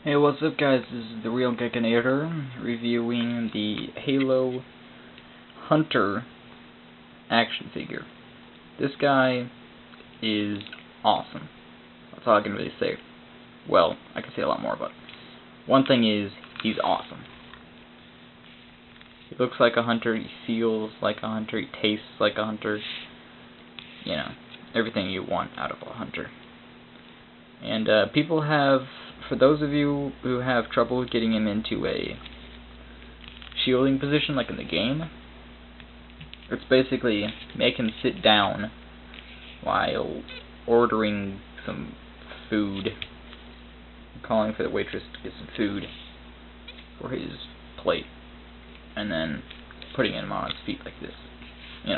Hey, what's up guys, this is the Real Gekinator, reviewing the Halo Hunter action figure. This guy is awesome. That's all I can really say. Well, I can say a lot more, but one thing is, he's awesome. He looks like a hunter, he feels like a hunter, he tastes like a hunter. You know, everything you want out of a hunter. And people have, for those of you who have trouble getting him into a shielding position like in the game, it's basically make him sit down while ordering some food, calling for the waitress to get some food for his plate, and then putting him on his feet like this, you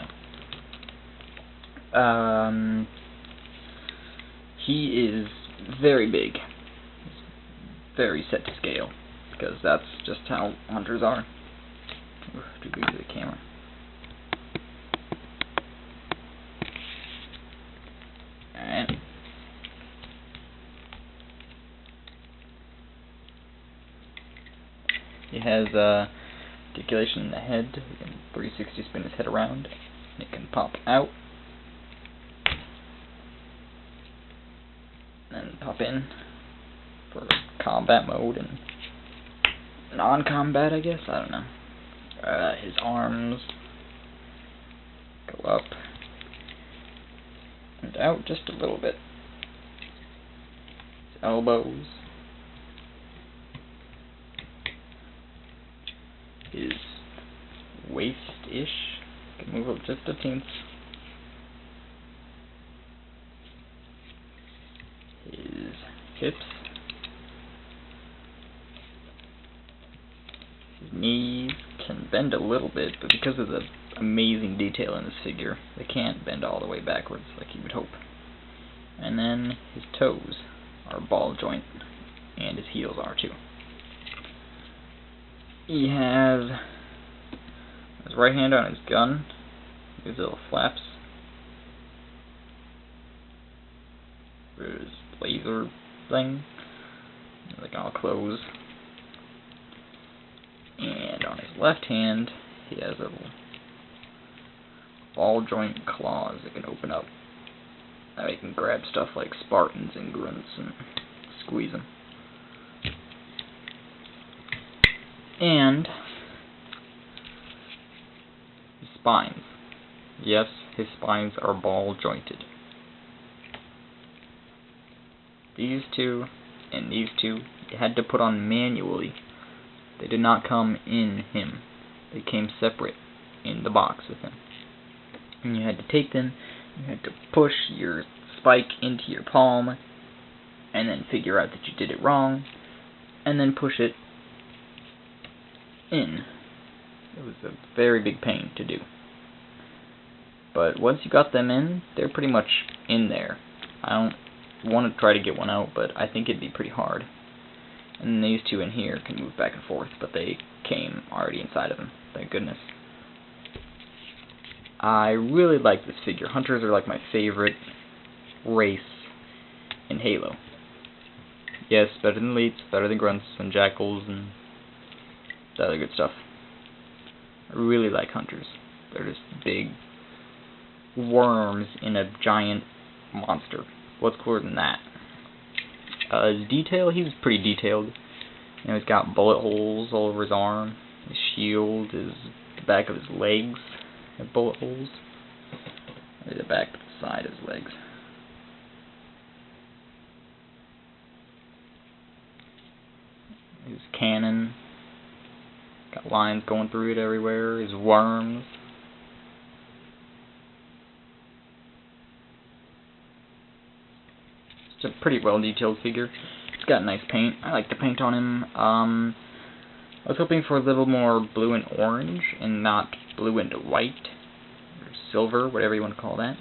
know. He is very big, very set to scale, because that's just how hunters are. Too big for the camera. Alright. He has articulation in the head. He can 360 spin his head around. And it can pop out and pop in for combat mode and non-combat, I guess. I don't know. His arms go up and out just a little bit. His elbows, his waist-ish can move up just a teensy. His hips, his knees can bend a little bit, but because of the amazing detail in this figure, they can't bend all the way backwards like you would hope. And then his toes are ball joint, and his heels are too. He has his right hand on his gun, his little flaps, his laser thing, they can all close. And on his left hand, he has a little ball joint claws that can open up. Now he can grab stuff like Spartans and grunts and squeeze them. And his spines. Yes, his spines are ball jointed. These two and these two you had to put on manually. They did not come in him. They came separate in the box with him. And you had to take them, you had to push your spike into your palm, and then figure out that you did it wrong, and then push it in. It was a very big pain to do. But once you got them in, they're pretty much in there. I don't want to try to get one out, but I think it'd be pretty hard. And these two in here can move back and forth, but they came already inside of them, thank goodness. I really like this figure. Hunters are like my favorite race in Halo. Yes, better than elites, better than grunts and jackals and that other good stuff. I really like hunters. They're just big worms in a giant monster. What's cooler than that? His detail, he's pretty detailed. You know, he's got bullet holes all over his arm. His shield, the back of his legs have bullet holes. Maybe the back to the side of his legs. His cannon, got lines going through it everywhere. His worms. It's a pretty well detailed figure. It's got nice paint. I like the paint on him. I was hoping for a little more blue and orange and not blue and white or silver, whatever you want to call that.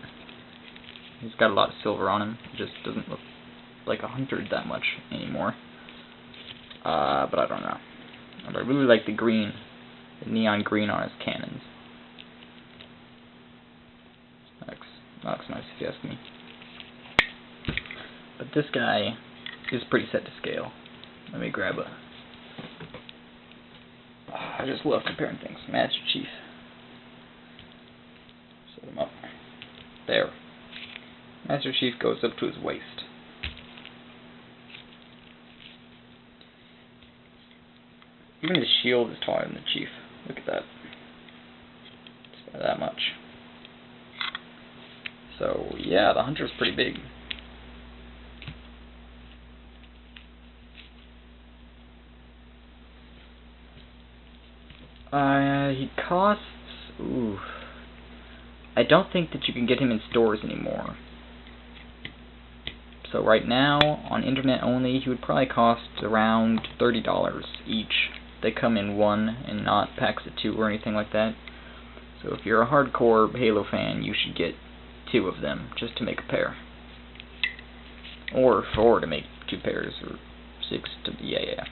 He's got a lot of silver on him. It just doesn't look like a hunter that much anymore. But I don't know. But I really like the green, the neon green on his cannons. That looks nice if you ask me. But this guy is pretty set to scale. Let me grab a... I just love comparing things. Master Chief. Set him up. There. Master Chief goes up to his waist. Even his shield is taller than the Chief. Look at that. It's by that much. So, yeah, the Hunter's pretty big. He costs... Ooh. I don't think that you can get him in stores anymore. So right now, on internet only, he would probably cost around $30 each. They come in one and not packs of 2 or anything like that. So if you're a hardcore Halo fan, you should get 2 of them just to make a pair. Or 4 to make 2 pairs, or 6 to... yeah.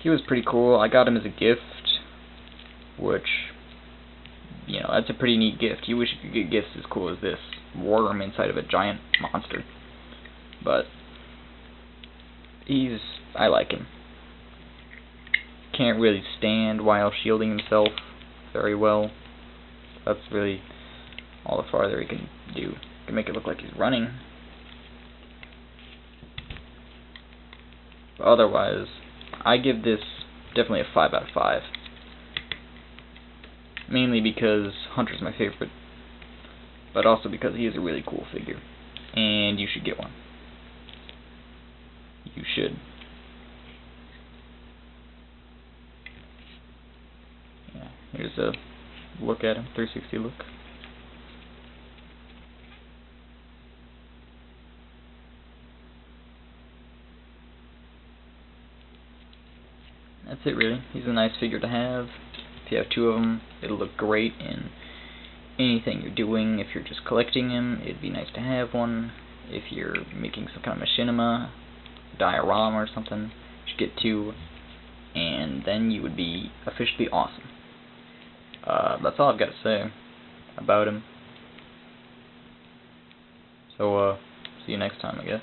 He was pretty cool. I got him as a gift, which, you know, that's a pretty neat gift. You wish you could get gifts as cool as this worm inside of a giant monster. But I like him. Can't really stand while shielding himself very well. That's really all the farther he can do. You can make it look like he's running. But otherwise, I give this definitely a 5 out of 5. Mainly because Hunter's my favorite, but also because he is a really cool figure, and you should get one. You should. Yeah, here's a look at him, 360 look. That's it really. He's a nice figure to have. If you have 2 of them, it'll look great in anything you're doing. If you're just collecting him, it'd be nice to have one. If you're making some kind of machinima, diorama or something, you should get 2, and then you would be officially awesome. That's all I've got to say about him. So, see you next time, I guess.